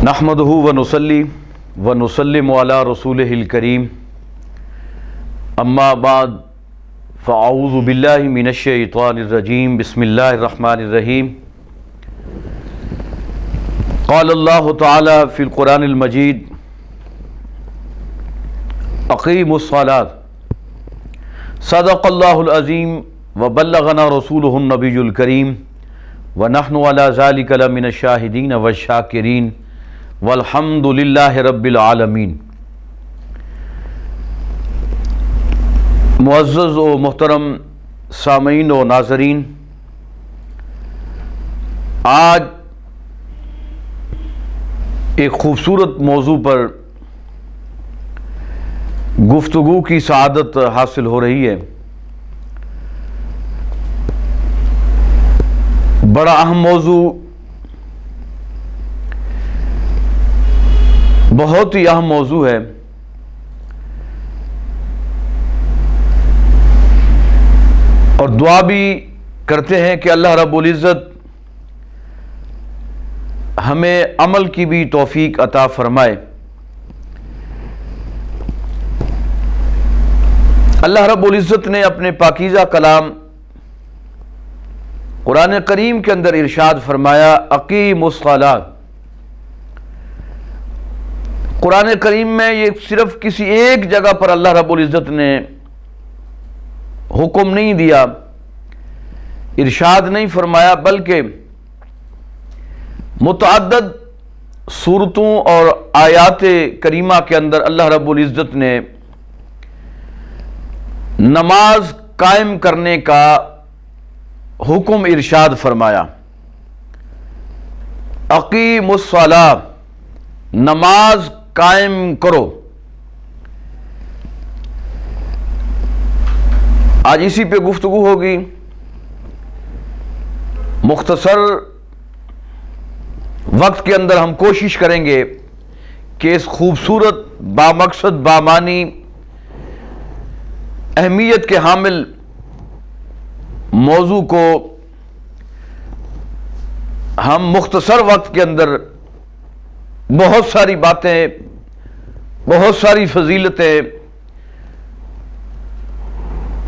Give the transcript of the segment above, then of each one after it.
نحمدہ ونصلی ونسلم علی رسولہ الکریم اما بعد فاعوذ باللہ من الشیطان الرجیم بسم اللہ الرحمن الرحیم قال اللہ تعالی فی القرآن المجید اقیموا الصلاۃ صدق اللہ العظیم وبلغنا رسولہ النبی الکریم ونحن علی ذلک لمن الشاہدین والشاکرین والحمد للہ رب العالمین۔ معزز و محترم سامعین و ناظرین، آج ایک خوبصورت موضوع پر گفتگو کی سعادت حاصل ہو رہی ہے۔ بڑا اہم موضوع، بہت ہی اہم موضوع ہے۔ اور دعا بھی کرتے ہیں کہ اللہ رب العزت ہمیں عمل کی بھی توفیق عطا فرمائے۔ اللہ رب العزت نے اپنے پاکیزہ کلام قرآن کریم کے اندر ارشاد فرمایا اقیموا الصلاۃ۔ قرآن کریم میں یہ صرف کسی ایک جگہ پر اللہ رب العزت نے حکم نہیں دیا، ارشاد نہیں فرمایا، بلکہ متعدد صورتوں اور آیات کریمہ کے اندر اللہ رب العزت نے نماز قائم کرنے کا حکم ارشاد فرمایا۔ اقیموا الصلاۃ، نماز قائم کرو۔ آج اسی پہ گفتگو ہوگی۔ مختصر وقت کے اندر ہم کوشش کریں گے کہ اس خوبصورت بامقصد بامعنی اہمیت کے حامل موضوع کو ہم مختصر وقت کے اندر بہت ساری باتیں، بہت ساری فضیلتیں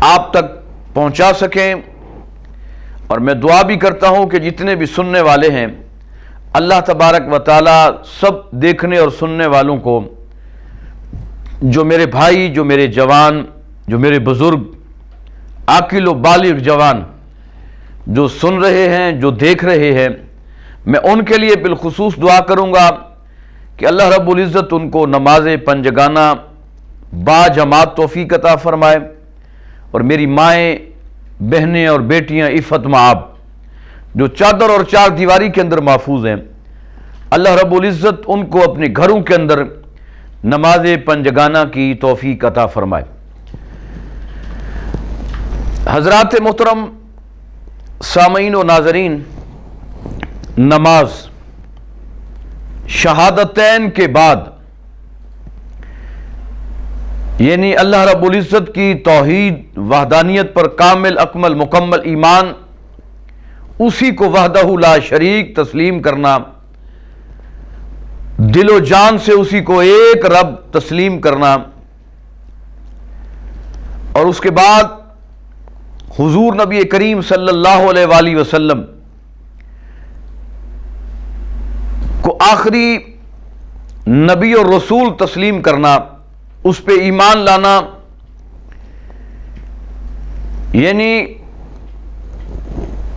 آپ تک پہنچا سکیں۔ اور میں دعا بھی کرتا ہوں کہ جتنے بھی سننے والے ہیں، اللہ تبارک و تعالی سب دیکھنے اور سننے والوں کو، جو میرے بھائی، جو میرے جوان، جو میرے بزرگ، عاقل و بالغ جوان جو سن رہے ہیں، جو دیکھ رہے ہیں، میں ان کے لیے بالخصوص دعا کروں گا کہ اللہ رب العزت ان کو نماز پنجگانہ با جماعت توفیق عطا فرمائے، اور میری مائیں، بہنیں اور بیٹیاں عفت مآب جو چادر اور چار دیواری کے اندر محفوظ ہیں، اللہ رب العزت ان کو اپنے گھروں کے اندر نماز پنجگانہ کی توفیق عطا فرمائے۔ حضرات محترم سامعین و ناظرین، نماز شہادتین کے بعد، یعنی اللہ رب العزت کی توحید وحدانیت پر کامل اکمل مکمل ایمان، اسی کو وحدہ لا شریک تسلیم کرنا، دل و جان سے اسی کو ایک رب تسلیم کرنا، اور اس کے بعد حضور نبی کریم صلی اللہ علیہ وآلہ وسلم کو آخری نبی اور رسول تسلیم کرنا، اس پہ ایمان لانا، یعنی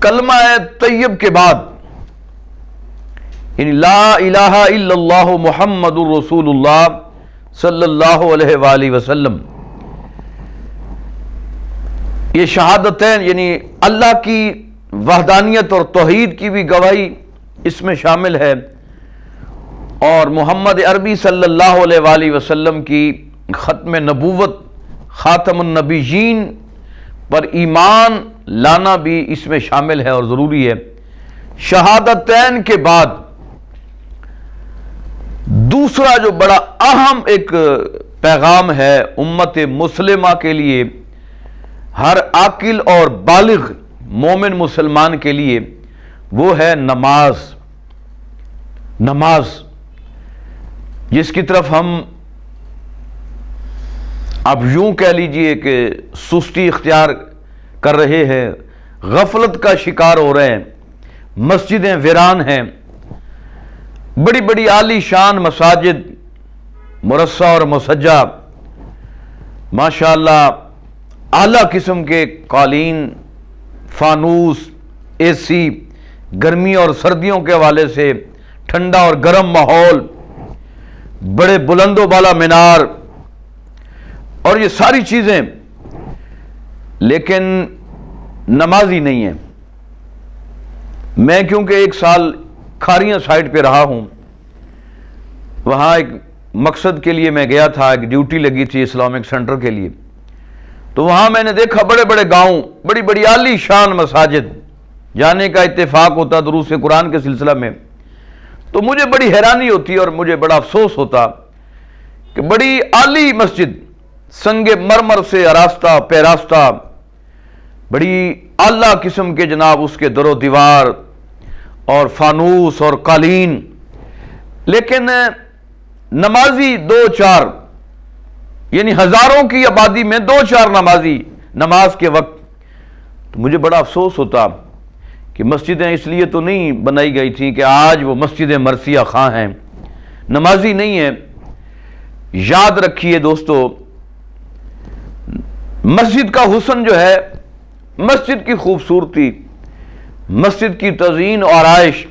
کلمہ طیب کے بعد، یعنی لا الہ الا اللہ محمد الرسول اللہ صلی اللہ علیہ وآلہ وسلم، یہ شہادتین یعنی اللہ کی وحدانیت اور توحید کی بھی گواہی اس میں شامل ہے، اور محمد عربی صلی اللہ علیہ وآلہ وسلم کی ختم نبوت، خاتم النبیین پر ایمان لانا بھی اس میں شامل ہے اور ضروری ہے۔ شہادتین کے بعد دوسرا جو بڑا اہم ایک پیغام ہے امت مسلمہ کے لیے، ہر عاقل اور بالغ مومن مسلمان کے لیے، وہ ہے نماز۔ نماز جس کی طرف ہم اب یوں کہہ لیجئے کہ سستی اختیار کر رہے ہیں، غفلت کا شکار ہو رہے ہیں، مسجدیں ویران ہیں، بڑی بڑی عالی شان مساجد مرصع اور مسجع، ماشاءاللہ اعلیٰ قسم کے قالین، فانوس، اے سی، گرمی اور سردیوں کے حوالے سے ٹھنڈا اور گرم ماحول، بڑے بلند و بالا مینار اور یہ ساری چیزیں، لیکن نمازی نہیں ہیں۔ میں کیونکہ ایک سال کھاریاں سائٹ پہ رہا ہوں، وہاں ایک مقصد کے لیے میں گیا تھا، ایک ڈیوٹی لگی تھی اسلامک سینٹر کے لیے، تو وہاں میں نے دیکھا بڑے بڑے گاؤں، بڑی بڑی عالی شان مساجد، جانے کا اتفاق ہوتا دروس قرآن کے سلسلہ میں، تو مجھے بڑی حیرانی ہوتی اور مجھے بڑا افسوس ہوتا کہ بڑی عالی مسجد، سنگ مرمر سے آراستہ پیراستہ، بڑی اعلیٰ قسم کے جناب اس کے در و دیوار اور فانوس اور قالین، لیکن نمازی دو چار، یعنی ہزاروں کی آبادی میں دو چار نمازی نماز کے وقت۔ تو مجھے بڑا افسوس ہوتا کہ مسجدیں اس لیے تو نہیں بنائی گئی تھیں کہ آج وہ مسجد مرثیہ خاں ہیں، نمازی نہیں ہیں۔ یاد رکھیے دوستو، مسجد کا حسن جو ہے، مسجد کی خوبصورتی، مسجد کی تزئین و آرائش،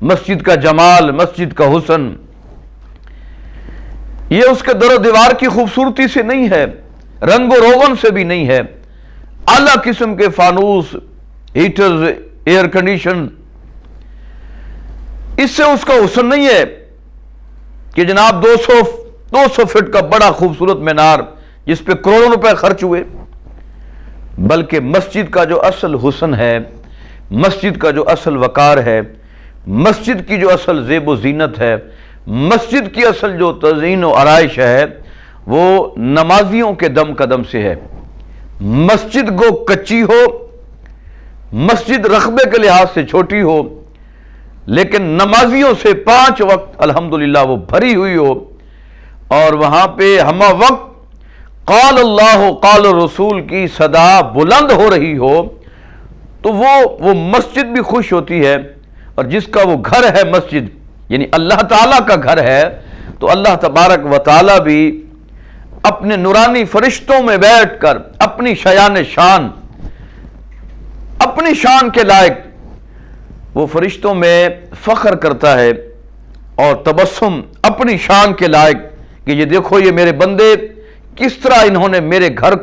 مسجد کا جمال، مسجد کا حسن، یہ اس کے در و دیوار کی خوبصورتی سے نہیں ہے، رنگ و روغن سے بھی نہیں ہے، اعلیٰ قسم کے فانوس، ہیٹرز، ایئر کنڈیشن، اس سے اس کا حسن نہیں ہے کہ جناب 200 فٹ کا بڑا خوبصورت مینار جس پہ کروڑوں روپے خرچ ہوئے، بلکہ مسجد کا جو اصل حسن ہے، مسجد کا جو اصل وقار ہے، مسجد کی جو اصل زیب و زینت ہے، مسجد کی اصل جو تزئین و آرائش ہے، وہ نمازیوں کے دم قدم سے ہے۔ مسجد گو کچی ہو، مسجد رقبے کے لحاظ سے چھوٹی ہو، لیکن نمازیوں سے 5 وقت الحمدللہ وہ بھری ہوئی ہو، اور وہاں پہ ہمہ وقت قال اللہ قال رسول کی صدا بلند ہو رہی ہو، تو وہ مسجد بھی خوش ہوتی ہے، اور جس کا وہ گھر ہے مسجد، یعنی اللہ تعالیٰ کا گھر ہے، تو اللہ تبارک و تعالیٰ بھی اپنے نورانی فرشتوں میں بیٹھ کر اپنی اپنی شان کے لائق وہ فرشتوں میں فخر کرتا ہے، اور تبسم اپنی شان کے لائق کہ یہ دیکھو یہ میرے بندے کس طرح انہوں نے میرے گھر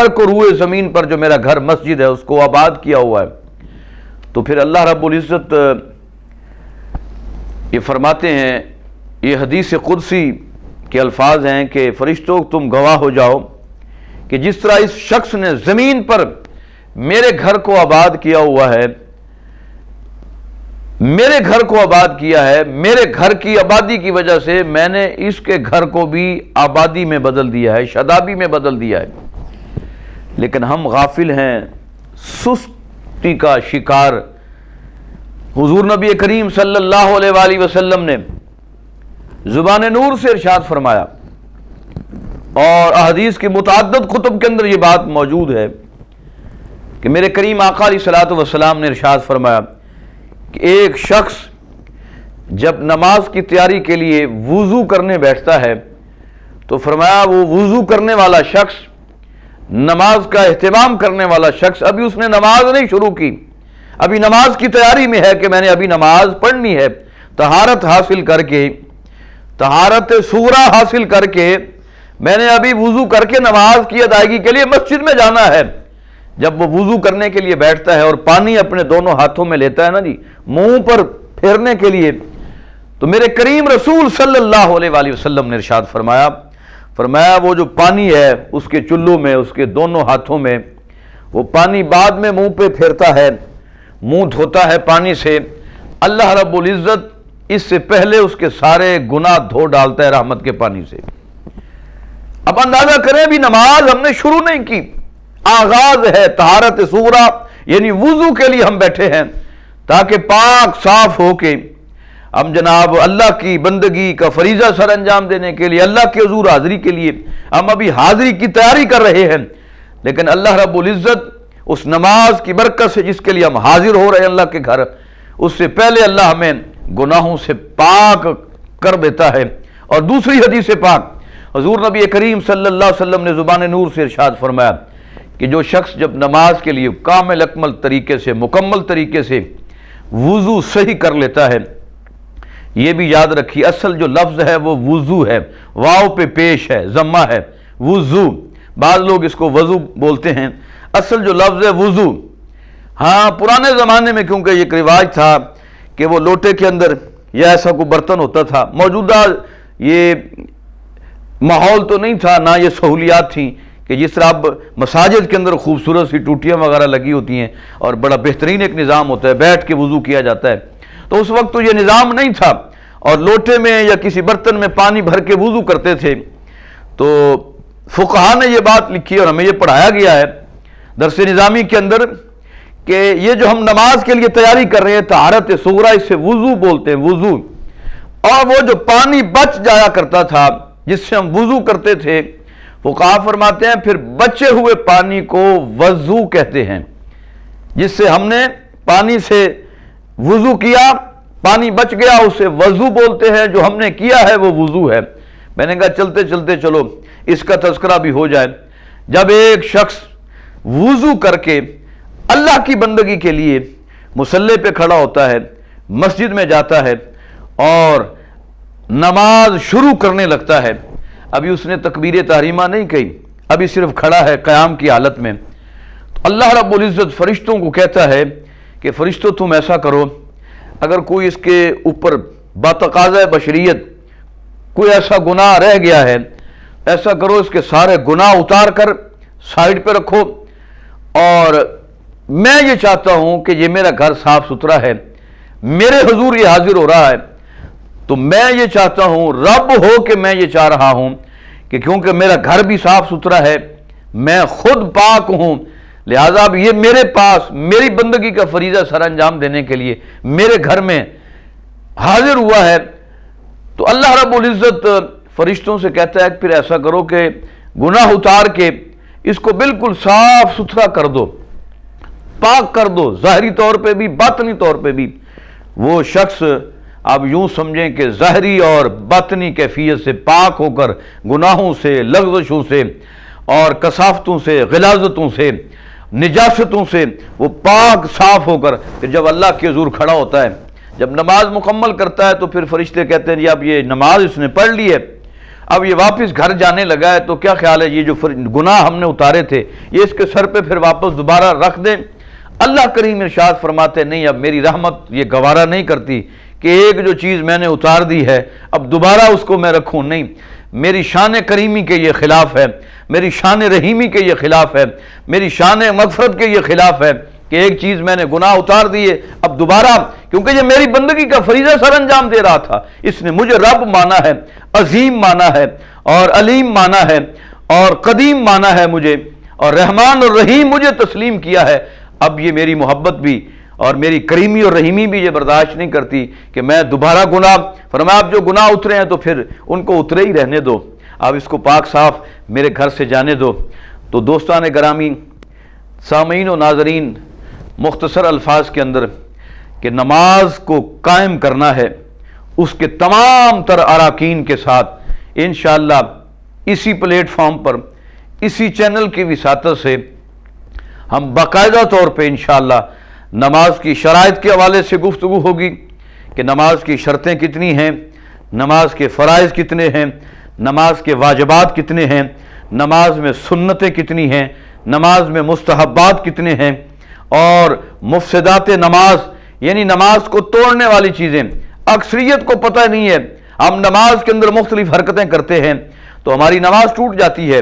کو روئے زمین پر جو میرا گھر مسجد ہے اس کو آباد کیا ہوا ہے۔ تو پھر اللہ رب العزت یہ فرماتے ہیں، یہ حدیث قدسی کے الفاظ ہیں کہ فرشتوں تم گواہ ہو جاؤ کہ جس طرح اس شخص نے زمین پر میرے گھر کو آباد کیا ہوا ہے، میرے گھر کو آباد کیا ہے، میرے گھر کی آبادی کی وجہ سے میں نے اس کے گھر کو بھی آبادی میں بدل دیا ہے، شادابی میں بدل دیا ہے۔ لیکن ہم غافل ہیں، سستی کا شکار۔ حضور نبی کریم صلی اللہ علیہ وآلہ وسلم نے زبان نور سے ارشاد فرمایا، اور احادیث کی متعدد کتب کے اندر یہ بات موجود ہے کہ میرے کریم آقا علیہ الصلوۃ والسلام نے ارشاد فرمایا کہ ایک شخص جب نماز کی تیاری کے لیے وضو کرنے بیٹھتا ہے تو فرمایا وہ وضو کرنے والا شخص، نماز کا اہتمام کرنے والا شخص، ابھی اس نے نماز نہیں شروع کی، ابھی نماز کی تیاری میں ہے کہ میں نے ابھی نماز پڑھنی ہے، طہارت حاصل کر کے، طہارت صغریٰ حاصل کر کے میں نے ابھی وضو کر کے نماز کی ادائیگی کے لیے مسجد میں جانا ہے۔ جب وہ وضو کرنے کے لیے بیٹھتا ہے اور پانی اپنے دونوں ہاتھوں میں لیتا ہے نا جی، منہ پر پھیرنے کے لیے، تو میرے کریم رسول صلی اللہ علیہ وآلہ وسلم نے ارشاد فرمایا وہ جو پانی ہے اس کے چلو میں، اس کے دونوں ہاتھوں میں، وہ پانی بعد میں منہ پہ پھیرتا ہے، منہ دھوتا ہے پانی سے، اللہ رب العزت اس سے پہلے اس کے سارے گناہ دھو ڈالتا ہے رحمت کے پانی سے۔ اب اندازہ کریں بھی نماز ہم نے شروع نہیں کی، آغاز ہے طہارت صغریٰ، یعنی وضو کے لیے ہم بیٹھے ہیں تاکہ پاک صاف ہو کے ہم جناب اللہ کی بندگی کا فریضہ سر انجام دینے کے لیے، اللہ کے حضور حاضری کے لیے ہم ابھی حاضری کی تیاری کر رہے ہیں، لیکن اللہ رب العزت اس نماز کی برکت سے جس کے لیے ہم حاضر ہو رہے ہیں اللہ کے گھر، اس سے پہلے اللہ ہمیں گناہوں سے پاک کر دیتا ہے۔ اور دوسری حدیث پاک حضور نبی کریم صلی اللہ علیہ وسلم نے زبان نور سے ارشاد فرمایا کہ جو شخص جب نماز کے لیے کامل اکمل طریقے سے، مکمل طریقے سے وضو صحیح کر لیتا ہے، یہ بھی یاد رکھیے اصل جو لفظ ہے وہ وضو ہے، واو پہ پیش ہے، ضمہ ہے، وضو، بعض لوگ اس کو وضو بولتے ہیں، اصل جو لفظ ہے وضو۔ ہاں پرانے زمانے میں کیونکہ یہ ایک رواج تھا کہ وہ لوٹے کے اندر یا ایسا کوئی برتن ہوتا تھا، موجودہ یہ ماحول تو نہیں تھا، نہ یہ سہولیات تھیں کہ جس طرح اب مساجد کے اندر خوبصورت سی ٹوٹیاں وغیرہ لگی ہوتی ہیں اور بڑا بہترین ایک نظام ہوتا ہے، بیٹھ کے وضو کیا جاتا ہے، تو اس وقت تو یہ نظام نہیں تھا اور لوٹے میں یا کسی برتن میں پانی بھر کے وضو کرتے تھے۔ تو فقہا نے یہ بات لکھی اور ہمیں یہ پڑھایا گیا ہے درس نظامی کے اندر کہ یہ جو ہم نماز کے لیے تیاری کر رہے ہیں طہارت صغریٰ، اس سے وضو بولتے ہیں، وضو، اور وہ جو پانی بچ جایا کرتا تھا جس سے ہم وضو کرتے تھے، فقہا فرماتے ہیں پھر بچے ہوئے پانی کو وضو کہتے ہیں، جس سے ہم نے پانی سے وضو کیا، پانی بچ گیا، اسے وضو بولتے ہیں، جو ہم نے کیا ہے وہ وضو ہے۔ میں نے کہا چلتے چلتے چلو اس کا تذکرہ بھی ہو جائے۔ جب ایک شخص وضو کر کے اللہ کی بندگی کے لیے مصلی پہ کھڑا ہوتا ہے، مسجد میں جاتا ہے اور نماز شروع کرنے لگتا ہے، ابھی اس نے تکبیر تحریمہ نہیں کہی، ابھی صرف کھڑا ہے قیام کی حالت میں، تو اللہ رب العزت فرشتوں کو کہتا ہے کہ فرشتوں تم ایسا کرو، اگر کوئی اس کے اوپر بتقاضۂ بشریت کوئی ایسا گناہ رہ گیا ہے، ایسا کرو اس کے سارے گناہ اتار کر سائڈ پہ رکھو، اور میں یہ چاہتا ہوں کہ یہ میرا گھر صاف ستھرا ہے، میرے حضور یہ حاضر ہو رہا ہے، تو میں یہ چاہتا ہوں رب ہو کہ میں یہ چاہ رہا ہوں کہ کیونکہ میرا گھر بھی صاف ستھرا ہے، میں خود پاک ہوں، لہذا اب یہ میرے پاس میری بندگی کا فریضہ سر انجام دینے کے لیے میرے گھر میں حاضر ہوا ہے۔ تو اللہ رب العزت فرشتوں سے کہتا ہے کہ پھر ایسا کرو کہ گناہ اتار کے اس کو بالکل صاف ستھرا کر دو، پاک کر دو، ظاہری طور پہ بھی باطنی طور پہ بھی۔ وہ شخص آپ یوں سمجھیں کہ ظاہری اور باطنی کیفیت سے پاک ہو کر گناہوں سے، لغزشوں سے اور کثافتوں سے، غلاظتوں سے، نجاستوں سے وہ پاک صاف ہو کر پھر جب اللہ کے حضور کھڑا ہوتا ہے، جب نماز مکمل کرتا ہے، تو پھر فرشتے کہتے ہیں جی اب یہ نماز اس نے پڑھ لی ہے، اب یہ واپس گھر جانے لگا ہے، تو کیا خیال ہے یہ جو گناہ ہم نے اتارے تھے یہ اس کے سر پہ پھر واپس دوبارہ رکھ دیں؟ اللہ کریم ارشاد فرماتے نہیں، اب میری رحمت یہ گوارا نہیں کرتی کہ ایک جو چیز میں نے اتار دی ہے اب دوبارہ اس کو میں رکھوں، نہیں، میری شان کریمی کے یہ خلاف ہے، میری شان رحیمی کے یہ خلاف ہے، میری شان مغفرت کے یہ خلاف ہے کہ ایک چیز میں نے گناہ اتار دیے، اب دوبارہ، کیونکہ یہ میری بندگی کا فریضہ سر انجام دے رہا تھا، اس نے مجھے رب مانا ہے، عظیم مانا ہے اور علیم مانا ہے اور قدیم مانا ہے مجھے، اور رحمان اور رحیم مجھے تسلیم کیا ہے، اب یہ میری محبت بھی اور میری کریمی اور رحیمی بھی یہ برداشت نہیں کرتی کہ میں دوبارہ گناہ، فرمایا اب جو گناہ اترے ہیں تو پھر ان کو اترے ہی رہنے دو، اب اس کو پاک صاف میرے گھر سے جانے دو۔ تو دوستان گرامی، سامعین و ناظرین، مختصر الفاظ کے اندر کہ نماز کو قائم کرنا ہے اس کے تمام تر اراکین کے ساتھ، انشاءاللہ اسی پلیٹ فارم پر، اسی چینل کی وساطت سے ہم باقاعدہ طور پہ انشاءاللہ نماز کی شرائط کے حوالے سے گفتگو ہوگی کہ نماز کی شرطیں کتنی ہیں، نماز کے فرائض کتنے ہیں، نماز کے واجبات کتنے ہیں، نماز میں سنتیں کتنی ہیں، نماز میں مستحبات کتنے ہیں، اور مفسدات نماز یعنی نماز کو توڑنے والی چیزیں اکثریت کو پتہ نہیں ہے۔ ہم نماز کے اندر مختلف حرکتیں کرتے ہیں تو ہماری نماز ٹوٹ جاتی ہے،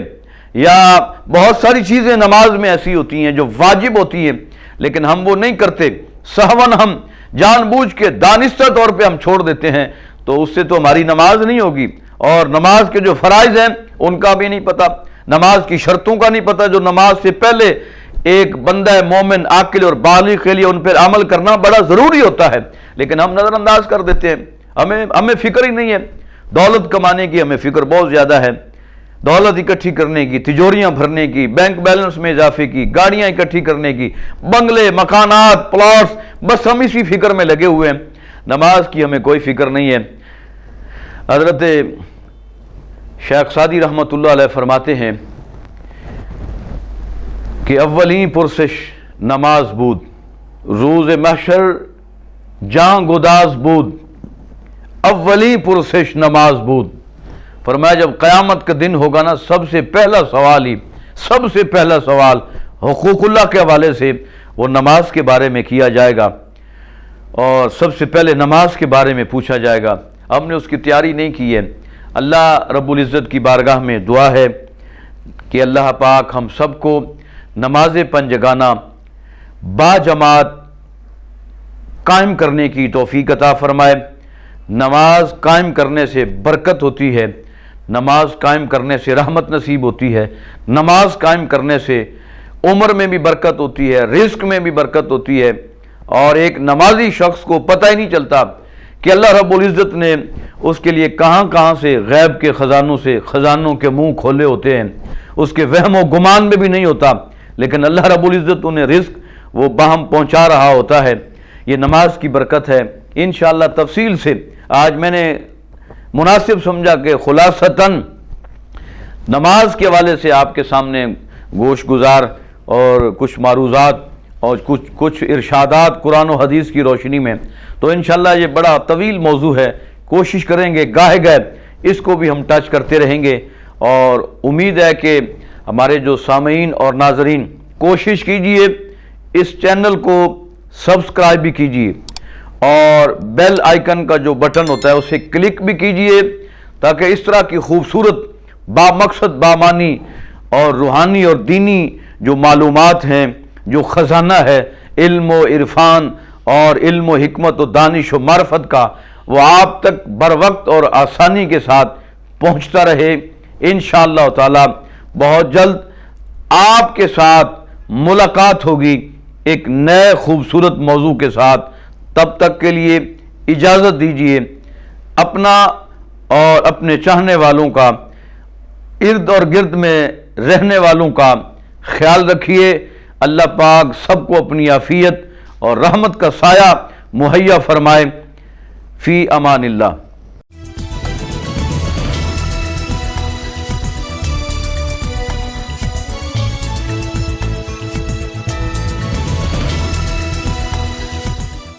یا بہت ساری چیزیں نماز میں ایسی ہوتی ہیں جو واجب ہوتی ہیں لیکن ہم وہ نہیں کرتے، سہون ہم جان بوجھ کے دانستہ طور پہ ہم چھوڑ دیتے ہیں، تو اس سے تو ہماری نماز نہیں ہوگی، اور نماز کے جو فرائض ہیں ان کا بھی نہیں پتہ، نماز کی شرطوں کا نہیں پتہ جو نماز سے پہلے ایک بندہ مومن عاقل اور بالغ کے لیے ان پر عمل کرنا بڑا ضروری ہوتا ہے، لیکن ہم نظر انداز کر دیتے ہیں۔ ہمیں فکر ہی نہیں ہے، دولت کمانے کی ہمیں فکر بہت زیادہ ہے، دولت اکٹھی کرنے کی، تجوریاں بھرنے کی، بینک بیلنس میں اضافے کی، گاڑیاں اکٹھی کرنے کی، بنگلے، مکانات، پلاٹس، بس ہم اسی فکر میں لگے ہوئے ہیں، نماز کی ہمیں کوئی فکر نہیں ہے۔ حضرت شیخ سعدی رحمۃ اللہ علیہ فرماتے ہیں کہ اولین پرسش نماز بود، روز محشر جاں گداز بود، اولی پرسش نماز بود۔ فرمایا جب قیامت کا دن ہوگا نا، سب سے پہلا سوال حقوق اللہ کے حوالے سے وہ نماز کے بارے میں کیا جائے گا، اور سب سے پہلے نماز کے بارے میں پوچھا جائے گا۔ ہم نے اس کی تیاری نہیں کی ہے۔ اللہ رب العزت کی بارگاہ میں دعا ہے کہ اللہ پاک ہم سب کو نماز پنجگانہ با جماعت قائم کرنے کی توفیق عطا فرمائے۔ نماز قائم کرنے سے برکت ہوتی ہے، نماز قائم کرنے سے رحمت نصیب ہوتی ہے، نماز قائم کرنے سے عمر میں بھی برکت ہوتی ہے، رزق میں بھی برکت ہوتی ہے، اور ایک نمازی شخص کو پتہ ہی نہیں چلتا کہ اللہ رب العزت نے اس کے لیے کہاں کہاں سے غیب کے خزانوں کے منہ کھولے ہوتے ہیں، اس کے وہم و گمان میں بھی نہیں ہوتا، لیکن اللہ رب العزت انہیں رزق وہ باہم پہنچا رہا ہوتا ہے۔ یہ نماز کی برکت ہے۔ انشاءاللہ تفصیل سے آج میں نے مناسب سمجھا کہ خلاصتاً نماز کے حوالے سے آپ کے سامنے گوش گزار اور کچھ معروضات اور کچھ ارشادات قرآن و حدیث کی روشنی میں، تو انشاءاللہ یہ بڑا طویل موضوع ہے، کوشش کریں گے گاہے گئے اس کو بھی ہم ٹچ کرتے رہیں گے، اور امید ہے کہ ہمارے جو سامعین اور ناظرین کوشش کیجئے اس چینل کو سبسکرائب بھی کیجئے، اور بیل آئیکن کا جو بٹن ہوتا ہے اسے کلک بھی کیجئے، تاکہ اس طرح کی خوبصورت با مقصد بامانی اور روحانی اور دینی جو معلومات ہیں، جو خزانہ ہے علم و عرفان اور علم و حکمت و دانش و معرفت کا، وہ آپ تک بر وقت اور آسانی کے ساتھ پہنچتا رہے۔ انشاءاللہ تعالی بہت جلد آپ کے ساتھ ملاقات ہوگی ایک نئے خوبصورت موضوع کے ساتھ۔ تب تک کے لیے اجازت دیجیے، اپنا اور اپنے چاہنے والوں کا، ارد اور گرد میں رہنے والوں کا خیال رکھیے۔ اللہ پاک سب کو اپنی عافیت اور رحمت کا سایہ مہیا فرمائے۔ فی امان اللہ۔